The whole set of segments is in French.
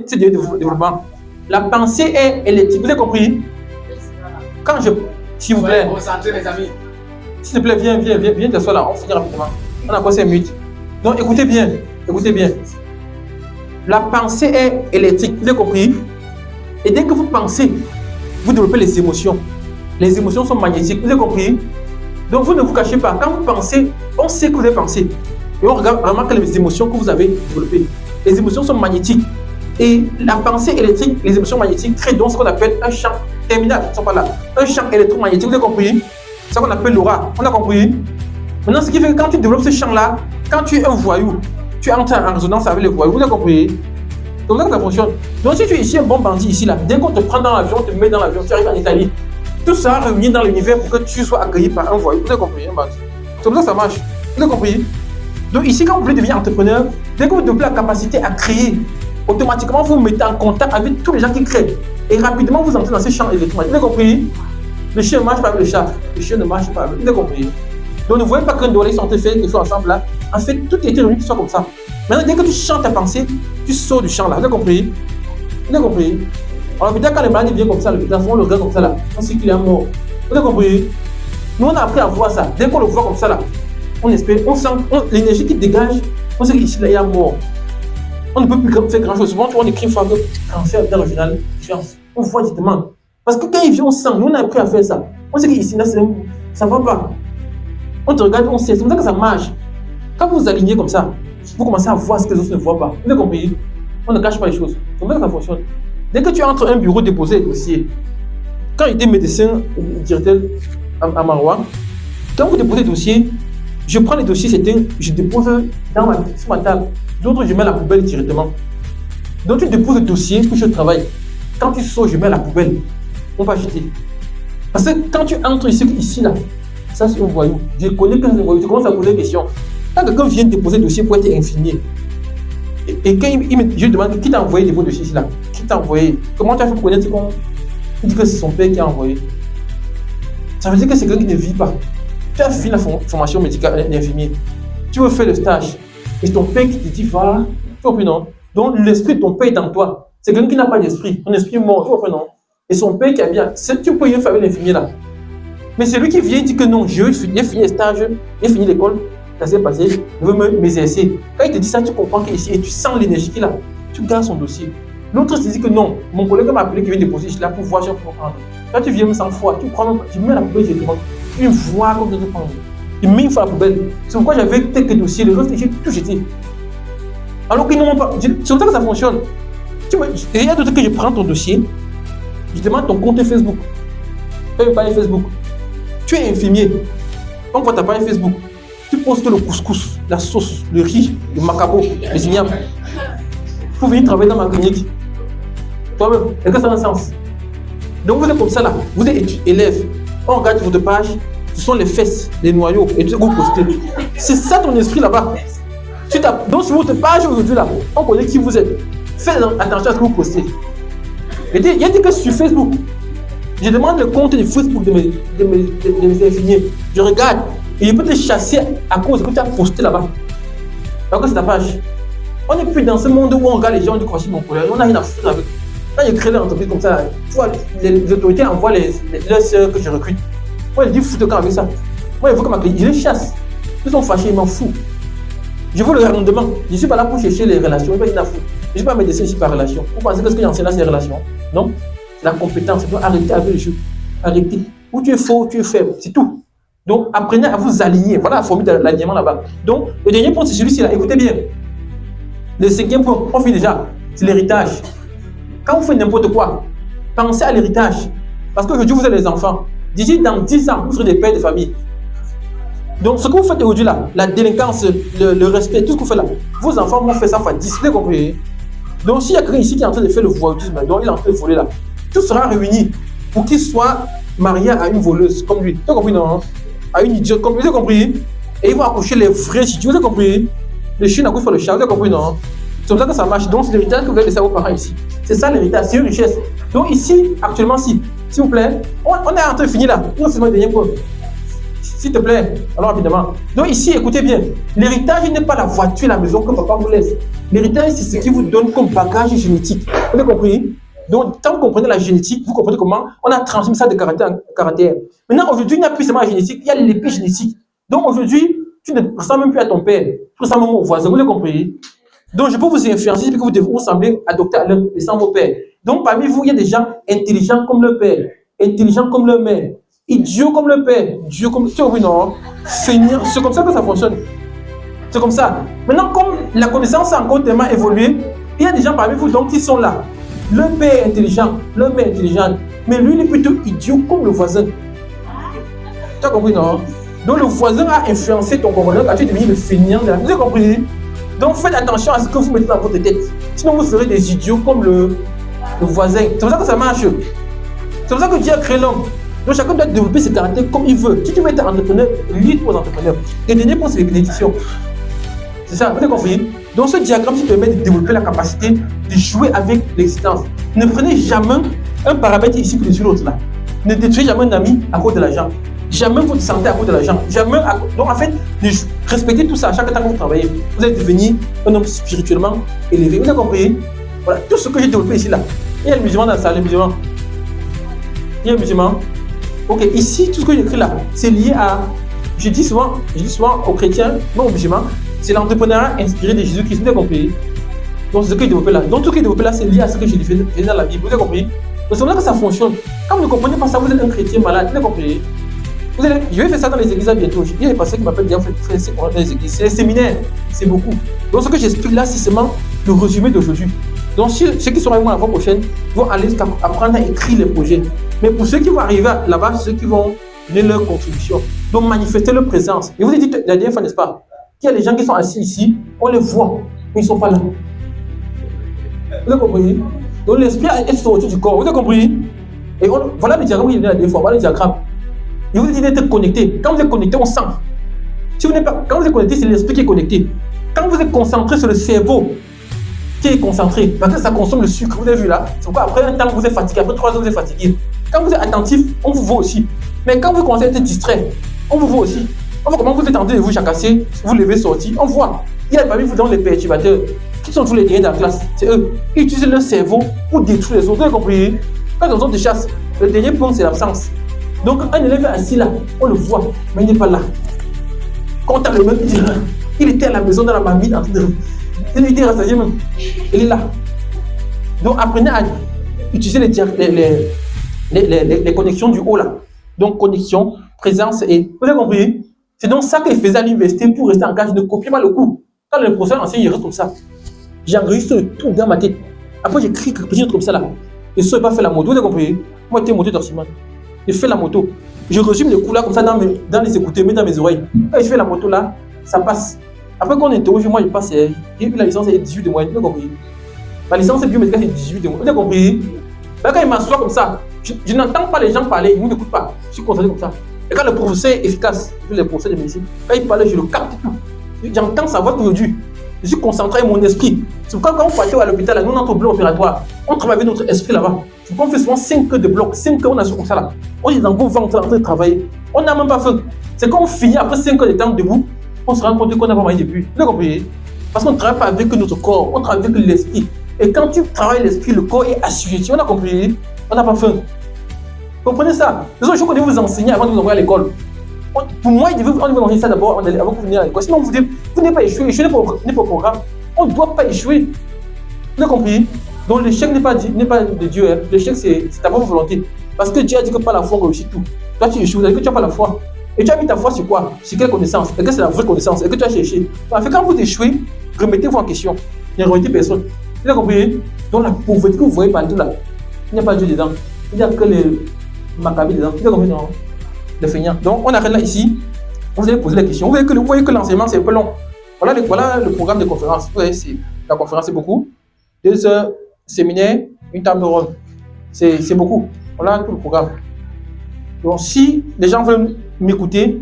ce développement. La pensée est électrique. Vous avez compris? Quand je... S'il vous plaît. Concentrez, mes amis. S'il te plaît, viens t'asseoir là. On finit rapidement. On a quoi 5 minutes. Donc, écoutez bien. La pensée est électrique. Vous avez compris? Et dès que vous pensez, vous développez les émotions. Les émotions sont magnétiques. Vous avez compris? Donc, vous ne vous cachez pas. Quand vous pensez, on sait que vous avez pensé. Et on remarque les émotions que vous avez développées. Les émotions sont magnétiques. Et la pensée électrique, les émotions magnétiques créent donc ce qu'on appelle un champ terminal. Ils ne sont pas là. Un champ électromagnétique. Vous avez compris? C'est ça qu'on appelle l'aura. On a compris? Maintenant, ce qui fait que quand tu développes ce champ-là, quand tu es un voyou, tu entres en résonance avec les voyous. Vous avez compris? C'est comme ça que ça fonctionne. Donc, si tu es ici un bon bandit, ici, là, dès qu'on te prend dans l'avion, on te met dans l'avion, tu arrives en Italie, tout ça réuni dans l'univers pour que tu sois accueilli par un voyou. Vous avez compris? C'est comme ça que ça marche. Vous avez compris? Donc, ici, quand vous voulez devenir entrepreneur, dès que vous développez la capacité à créer, automatiquement, vous vous mettez en contact avec tous les gens qui créent. Et rapidement, vous entrez dans ce champ électromagnétique. Vous avez compris? Le chien ne marche pas avec le chat. Le chien ne marche pas avec... Vous avez compris? Donc, ne voyez pas qu'un doigt, ils sont faits quelque chose ensemble là. En fait, tout est réuni, que ce soit comme ça. Maintenant, dès que tu chantes ta pensée, tu sors du champ là. Vous avez compris? Vous avez compris? Alors, peut-être quand les malades viennent comme ça, le souvent le regarde comme ça là, on sait qu'il est mort. Vous avez compris? Nous, on a appris à voir ça. Dès qu'on le voit comme ça là, on espère, on sent l'énergie qui dégage, on sait qu'ici là, il y a mort. On ne peut plus faire grand chose. Souvent, on écrit une fois que cancer dans le journal, on voit directement. Parce que quand il vient, on sent, nous, on a appris à faire ça. On sait qu'ici là, ça ne va pas. On te regarde, on sait, c'est comme ça que ça marche. Quand vous vous alignez comme ça, vous commencez à voir ce que les autres ne voient pas. Vous avez compris? On ne cache pas les choses. C'est comme ça que ça fonctionne. Dès que tu entres un bureau déposé les dossiers, quand j'étais médecin directeur à Maroua, quand vous déposez les dossiers, je prends les dossiers, je dépose sur ma table. D'autres, je mets à la poubelle directement. Donc tu déposes le dossier, puis je travaille. Quand tu sors, je mets à la poubelle. On va jeter. Parce que quand tu entres ici là, ça c'est un voyou. Je connais que c'est un voyou. Tu commences à poser des questions. Quand quelqu'un vient déposer le dossier pour être infirmier, et quand je lui demande qui t'a envoyé vos dossiers ici là, qui t'a envoyé, comment tu as fait pour connaître qu'on dit que c'est son père qui a envoyé. Ça veut dire que c'est quelqu'un qui ne vit pas. Tu as fini la formation médicale d'infirmier. Tu veux faire le stage. Et ton père qui te dit va, tu vois, non? Donc l'esprit de ton père est dans toi. C'est quelqu'un qui n'a pas d'esprit. Ton esprit est mort, tu vois, non? Et son père qui a bien. Tu peux y faire l'infirmier là. Mais c'est lui qui vient dire que non, j'ai fini le stage, j'ai fini l'école, ça s'est passé, je veux m'exercer. Quand il te dit ça, tu comprends qu'ici, et tu sens l'énergie qu'il a. Tu gardes son dossier. L'autre te dit que non, mon collègue m'a appelé qui vient déposer là pour voir si on peut prendre. Quand tu viens sans foi, tu mets à la poubelle directement. Tu vois comme tu peux prendre. Tu mets une fois à la poubelle. C'est pourquoi j'avais quelques dossiers, le reste, j'ai tout jeté. Alors qu'ils n'ont pas. C'est comme ça que ça fonctionne. Et il y a d'autres que je prends ton dossier, je demande ton compte Facebook. Fais une page Facebook. Tu es infirmier. On voit ta page Facebook. Tu postes le couscous, la sauce, le riz, le macabo, les ignames. Pour venir travailler dans ma clinique. Toi-même, est-ce que ça a un sens? Donc vous êtes comme ça là, vous êtes élève. On regarde votre page, ce sont les fesses, les noyaux, et tout ce que vous postez. C'est ça ton esprit là-bas. Donc sur votre page aujourd'hui là, on connaît qui vous êtes. Faites attention à ce que vous postez. Il y a dit que sur Facebook, je demande le compte de Facebook de mes infirmiers. Je regarde et je peux te chasser à cause de ce que tu as posté là-bas. Donc c'est ta page. On n'est plus dans ce monde où on regarde les gens du conseil mon collègue. On n'a rien à foutre avec. Quand j'ai créé l'entreprise comme ça, tu vois, les autorités envoient leurs sœurs que je recrute. Moi, je dis foutre quand avec ça. Moi, il faut que ma cliente, je les chasse. Ils sont fâchés, ils m'en foutent. Je veux le rendement. Je ne suis pas là pour chercher les relations. Je ne suis pas médecin ici par relation. Vous pensez que ce que j'enseigne là, c'est les relations? Non. C'est la compétence. Donc arrêtez avec le jeu. Arrêtez. Où tu es fort, tu es faible. C'est tout. Donc apprenez à vous aligner. Voilà la formule de l'alignement là-bas. Donc le dernier point, c'est celui-ci là. Écoutez bien. Le cinquième point, on finit déjà. C'est l'héritage. Quand vous faites n'importe quoi, pensez à l'héritage. Parce qu'aujourd'hui, vous êtes les enfants. D'ici dans 10 ans, vous serez des pères de famille. Donc, ce que vous faites aujourd'hui là, la délinquance, le respect, tout ce que vous faites là, vos enfants vont faire ça fois 10, vous comprenez? Donc, s'il y a quelqu'un ici qui est en train de faire le voyoutisme, donc il est en train de voler là, tout sera réuni pour qu'il soit marié à une voleuse comme lui. Tu as compris, non? À une idiote comme lui, vous avez compris? Et ils vont accoucher les vrais idiots, vous avez compris? Le chien n'accouche pas le chat, vous avez compris, non? C'est comme ça que ça marche. Donc, c'est l'héritage que vous allez laisser à vos parents ici. C'est ça l'héritage, c'est une richesse. Donc, ici, actuellement, s'il vous plaît, on est en train de finir là. Non, c'est mon dernier point. S'il te plaît, alors rapidement. Donc, ici, écoutez bien. L'héritage n'est pas la voiture, la maison que papa vous laisse. L'héritage, c'est ce qui vous donne comme bagage génétique. Vous avez compris? Donc, quand vous comprenez la génétique, vous comprenez comment on a transmis ça de caractère en caractère. Maintenant, aujourd'hui, il n'y a plus seulement la génétique, il y a l'épigénétique. Donc, aujourd'hui, tu ne ressembles même plus à ton père, tu ressembles même au voisin. Vous avez compris? Donc, je peux vous influencer que vous devez vous sembler adopter à l'un et sans vos pères. Donc, parmi vous, il y a des gens intelligents comme le père, intelligents comme le mère, idiots comme le père, Dieu comme... Tu as compris, non? Seigneur, c'est comme ça que ça fonctionne. C'est comme ça. Maintenant, comme la connaissance a encore tellement évolué, il y a des gens parmi vous donc qui sont là. Le père est intelligent, le mère est intelligent, mais lui, il est plutôt idiot comme le voisin. Tu as compris, non? Donc, le voisin a influencé ton comportement quand tu es devenu le feignant de la... Vous avez compris? Donc, faites attention à ce que vous mettez dans votre tête. Sinon, vous serez des idiots comme le voisin. C'est pour ça que ça marche. C'est pour ça que Dieu a créé l'homme. Donc, chacun doit développer ses caractères comme il veut. Si tu veux être entrepreneur, lis-toi aux entrepreneurs. Et dernier point, c'est les bénédictions. C'est ça, vous avez compris? Donc, ce diagramme qui permet de développer la capacité de jouer avec l'existence. Ne prenez jamais un paramètre ici que dessus l'autre là. Ne détruisez jamais un ami à cause de l'argent. Jamais votre santé à cause de l'argent. Jamais. Donc, en fait, respectez tout ça à chaque temps que vous travaillez. Vous allez devenir un homme spirituellement élevé. Vous avez compris? Voilà, tout ce que j'ai développé ici là. Il y a le musulman dans la salle, les musulmans. Il y a un musulman. Ok, ici, tout ce que j'écris là, c'est lié à. Je dis souvent aux chrétiens, non aux musulmans, c'est l'entrepreneuriat inspiré de Jésus-Christ. Vous avez compris? Donc, c'est ce que j'ai développé là. Donc, tout ce que j'ai développé là, c'est lié à ce que j'ai fait dans la Bible. Vous avez compris? Donc, c'est comme ça que ça fonctionne. Quand vous ne comprenez pas ça, vous êtes un chrétien malade. Vous avez compris? Je vais faire ça dans les églises bientôt. Il y a des pasteurs qui m'appellent dire faire ça dans les églises. C'est les séminaires, c'est beaucoup. Donc, ce que j'explique là, c'est seulement le résumé d'aujourd'hui. Donc, ceux qui seront avec moi la fois prochaine vont aller apprendre à écrire les projets. Mais pour ceux qui vont arriver là-bas, ceux qui vont donner leur contribution, donc manifester leur présence. Et vous avez dit la dernière fois, n'est-ce pas, qu'il y a des gens qui sont assis ici, on les voit, mais ils ne sont pas là. Vous avez compris? Donc, l'esprit est sorti du corps. Vous avez compris? Et voilà le diagramme qu'il y a la dernière fois. Voilà le diagramme. Et vous avez dit d'être connecté. Quand vous êtes connecté, on sent. Si vous n'êtes pas, quand vous êtes connecté, c'est l'esprit qui est connecté. Quand vous êtes concentré sur le cerveau, qui est concentré, parce que ça consomme le sucre, vous avez vu là. C'est pourquoi après un temps, vous êtes fatigué, après 3 heures, vous êtes fatigué. Quand vous êtes attentif, on vous voit aussi. Mais quand vous commencez à être distrait, on vous voit aussi. On voit comment vous êtes en train de vous jacasser, vous levez, sortir, on voit. Il y a parmi vous dans les perturbateurs, qui sont tous les derniers dans la classe, c'est eux. Ils utilisent leur cerveau pour détruire les autres, vous avez compris? Quand ils ont des chasses, le dernier point, c'est l'absence. Donc, un élève assis là, on le voit, mais il n'est pas là. Quand on le même, il était à la maison dans la mamie, en train de. Il était rassasié même. Il est là. Donc, apprenez à utiliser les connexions du haut là. Donc, connexion, présence et. Vous avez compris? C'est donc ça qu'il faisait à l'université pour rester en classe. Je ne copiais pas le cours. Quand le professeur enseigne, il reste comme ça. J'enregistre tout dans ma tête. Après, j'écris quelque chose comme ça là. Et ça, il n'a pas fait la moto. Vous avez compris? Moi, j'étais monté dans le ciment. Je fais la moto. Je résume les coups là comme ça dans les écouteurs, mais dans mes oreilles. Quand je fais la moto là, ça passe. Après qu'on interroge, moi je passe. J'ai eu la licence à 18 de moyenne, vous avez compris? Ma licence biométrique c'est 18 de moyenne, vous avez compris? Là, quand il m'assoit comme ça, je n'entends pas les gens parler, ils ne m'écoutent pas. Je suis concentré comme ça. Et quand le professeur est efficace, le professeur de médecine, quand il parle, je le capte tout. J'entends sa voix aujourd'hui. Je suis concentré avec mon esprit. C'est pourquoi quand on partait à l'hôpital, nous, notre bloc opératoire, on travaille avec notre esprit là-bas. C'est pourquoi on fait souvent 5 heures de bloc, 5 heures, on a comme ça là. On est dans vos ventres en train de travailler. On n'a même pas faim. C'est quand on finit après 5 heures de temps debout, on se rend compte qu'on n'a pas mangé depuis. Vous avez compris? Parce qu'on ne travaille pas avec notre corps, on travaille avec l'esprit. Et quand tu travailles l'esprit, le corps est assujetti. On a compris? On n'a pas faim. Vous comprenez ça? C'est ça que je devais vous enseigner avant de vous envoyer à l'école. Pour moi, on devait vous enseigner ça d'abord avant que vous veniez à l'école. Sinon, vous n'êtes pas échoué. Échouer n'est pas au programme. On ne doit pas échouer. Vous avez compris? Donc l'échec n'est pas de Dieu. Hein. L'échec, c'est ta propre volonté. Parce que Dieu a dit que par la foi, on réussit tout. Toi, tu échoues, que tu n'as pas la foi. Et tu as mis ta foi sur quoi? Sur quelle connaissance? Et que c'est la vraie connaissance? Et que tu as cherché? En fait, quand vous échouez, remettez-vous en question. Ne remettez personne. Vous avez compris? Donc la pauvreté que vous voyez partout là, il n'y a pas Dieu dedans. Il n'y a que les macabées dedans. Vous avez compris? Non? Les feignants. Donc on arrête là ici. Vous allez poser la question. Vous voyez que l'enseignement c'est un peu long. Voilà le programme de conférence. Vous voyez, la conférence c'est beaucoup. 2 heures, séminaire, une table ronde. C'est beaucoup. Voilà tout le programme. Donc si les gens veulent m'écouter,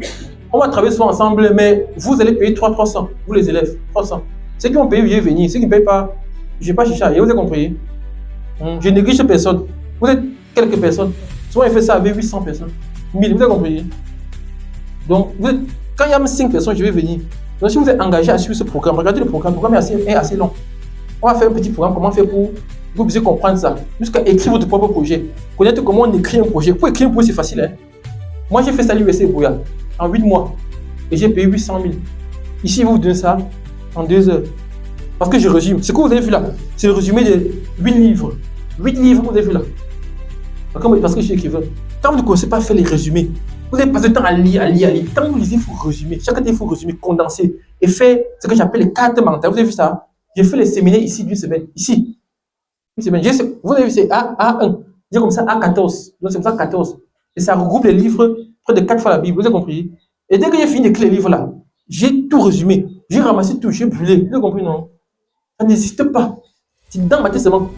on va travailler souvent ensemble, mais vous allez payer 300, vous les élèves, 300. Ceux qui vont payer, veuillez venir. Ceux qui ne payent pas, je ne vais pas chercher ailleurs. Vous avez compris? Je néglige personne. Vous êtes quelques personnes. Souvent, il fait ça avec 800 personnes. 1000, vous avez compris? Donc, quand il y a 5 personnes, je vais venir. Donc, si vous êtes engagé à suivre ce programme, regardez le programme est assez long. On va faire un petit programme, comment faire pour vous puissiez comprendre ça, jusqu'à écrire votre propre projet. Connaître comment on écrit un projet. Pour écrire un projet, c'est facile. Hein? Moi, j'ai fait ça à l'UBC Bouya en 8 mois et j'ai payé 800 000. Ici, vous donnez ça en 2 heures. Parce que je résume. Ce que vous avez vu là, c'est le résumé de 8 livres. 8 livres que vous avez vu là. Parce que je suis écrivain. Quand vous ne connaissez pas faire les résumés, vous avez passé le temps à lire. Quand vous lisez, il faut résumer. Chaque année, il faut résumer, condenser et faire ce que j'appelle les cartes mentales. Vous avez vu ça? J'ai fait les séminaires ici d'une semaine. Ici. Une semaine. Vous avez vu, c'est A1. J'ai comme ça A14. Donc c'est comme ça 14. Et ça regroupe les livres près de 4 fois la Bible. Vous avez compris? Et dès que j'ai fini d'écrire les livres là, j'ai tout résumé. J'ai ramassé tout, j'ai brûlé. Vous avez compris, non? Ça n'existe pas. C'est dans ma tête seulement.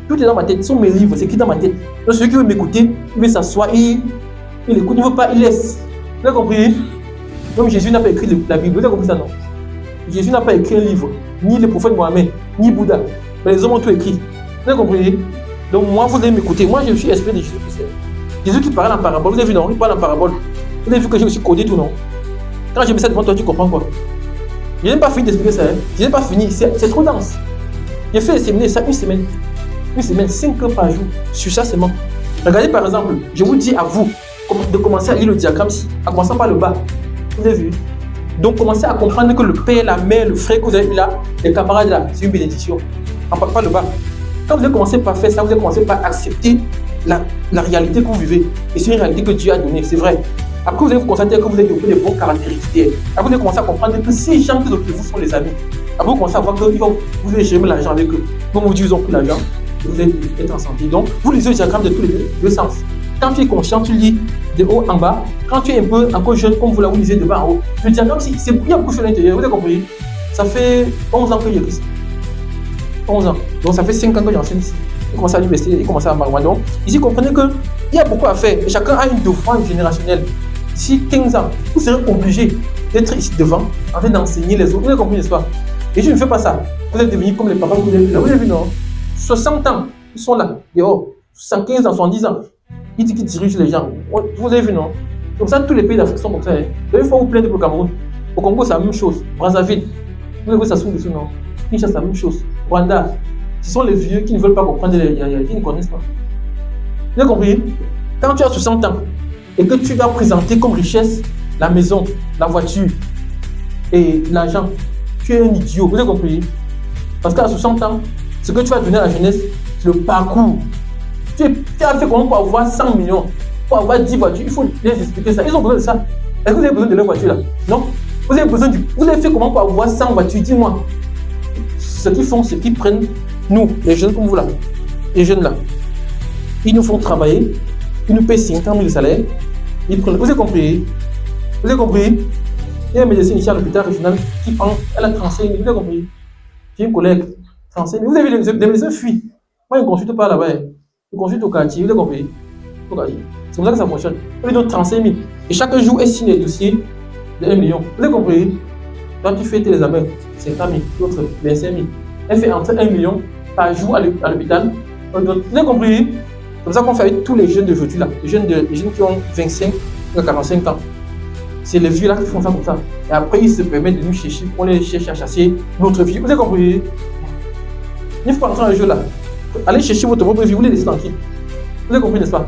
Tout est dans ma tête. Ce sont mes livres, c'est écrit dans ma tête. Donc celui qui veut m'écouter, il veut s'asseoir, il écoute, il ne veut pas, il laisse. Vous avez compris? Donc Jésus n'a pas écrit la Bible. Vous avez compris ça, non? Jésus n'a pas écrit un livre. Ni le prophète Mohamed, ni Bouddha. Mais les hommes ont tout écrit. Vous avez compris? Donc moi, vous allez m'écouter. Moi, je suis esprit de Jésus. Jésus qui parle en parabole. Vous avez vu, non? Il parle en parabole. Vous avez vu que j'ai aussi codé tout, non? Quand j'ai mis ça devant toi, tu comprends quoi? Je n'ai pas fini d'expliquer ça. Hein? Je n'ai pas fini. C'est trop dense. J'ai fait les séminaires ça une semaine. Une semaine, 5 heures par jour. Sur ça seulement. Regardez par exemple, je vous dis à vous de commencer à lire le diagramme-ci, en commençant par le bas. Vous avez vu? Donc commencez à comprendre que le père, la mère, le frère que vous avez eu là, les camarades là, c'est une bénédiction. En parlant par le bas. Quand vous avez commencé par faire ça, vous avez commencé par accepter la réalité que vous vivez. Et c'est une réalité que Dieu a donnée, c'est vrai. Après, vous allez vous constater que vous avez développé les bonnes caractéristiques. Après, vous allez commencer à comprendre que ces gens qui sont de vous sont les amis. Après, vous commencez à voir que vous allez gérer l'argent avec eux. Donc, vous dites, ils ont pris l'argent, vous allez être en santé. Donc, vous lisez le diagramme de tous les deux sens. Quand tu es conscient, tu lis de haut en bas. Quand tu es un peu encore jeune, comme vous là, vous lisez de bas en haut. Le diagramme, il y a beaucoup de choses à l'intérieur. Vous avez compris? Ça fait 11 ans que j'ai écrit ça. 11 ans. Donc, ça fait 5 ans que j'enseigne ici. Il commence à l'université, il commence à Maroua. Donc, ici, comprenez qu'il y a beaucoup à faire. Et chacun a une devoir générationnelle. D'ici 15 ans, vous serez obligé d'être ici devant, en train d'enseigner les autres. Vous avez compris, n'est-ce pas? Et je ne fais pas ça. Vous allez devenir comme les papas que vous avez vu là. Vous avez vu, non? 60 ans, ils sont là, dehors. 75 ans, 70 ans. Ils dirigent les gens. Vous avez vu, non? Comme ça, tous les pays d'Afrique sont comme ça. Hein. Vous avez fois vous plaindre pour le Cameroun. Au Congo, c'est la même chose. Brazzaville, vous avez vu, ça se trouve dessus, non? Kinshasa, c'est la même chose. Rwanda, ce sont les vieux qui ne veulent pas comprendre les réalités, qui ne connaissent pas. Vous avez compris? Quand tu as 60 ans et que tu dois présenter comme richesse la maison, la voiture et l'argent, tu es un idiot. Vous avez compris? Parce qu'à 60 ans, ce que tu vas donner à la jeunesse, c'est le parcours. Tu as fait comment pour avoir 100 millions, pour avoir 10 voitures? Il faut les expliquer ça. Ils ont besoin de ça. Est-ce que vous avez besoin de leur voiture là? Non? Vous avez besoin vous avez fait comment pour avoir 100 voitures? Dis-moi. Ce qu'ils font, c'est qu'ils prennent, nous, les jeunes comme vous là, les jeunes là, ils nous font travailler, ils nous payent 50 000 de salaire, ils prennent. Vous avez compris? Vous avez compris? Il y a un médecin ici à l'hôpital régional qui prend, elle a 35 000. Vous avez compris? J'ai une collègue, 35 000. Vous avez vu, les médecins fuient. Moi, ils ne consultent pas là-bas. Ils consultent au quartier. Vous avez compris? C'est comme ça que ça fonctionne. Ils donnent 35 000. Et chaque jour, elle signe les dossiers de 1 million. Vous avez compris? Quand tu fais tes examens, 50 000, l'autre 25 000. Elle fait entre 1 million par jour à l'hôpital. Vous avez compris? C'est comme ça qu'on fait avec tous les jeunes d'aujourd'hui là. Les jeunes qui ont 25 à 45 ans. C'est les vieux là qui font ça comme ça. Et après, ils se permettent de nous chercher, on les cherche à chasser notre vie. Vous avez compris? Il ne faut pas rentrer dans le jeu là. Allez chercher votre propre vie, vous les laissez tranquille. Vous avez compris, n'est-ce pas?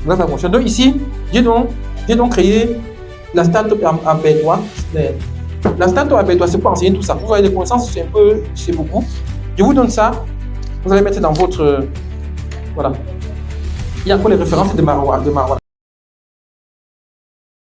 Là, ça fonctionne. Donc ici, j'ai donc créé la start-up à Bédois. La start-up à Bédois, c'est pour enseigner tout ça. Vous avez des connaissances, c'est beaucoup. Je vous donne ça. Vous allez mettre dans votre... voilà. Il y a encore les références de Maroua.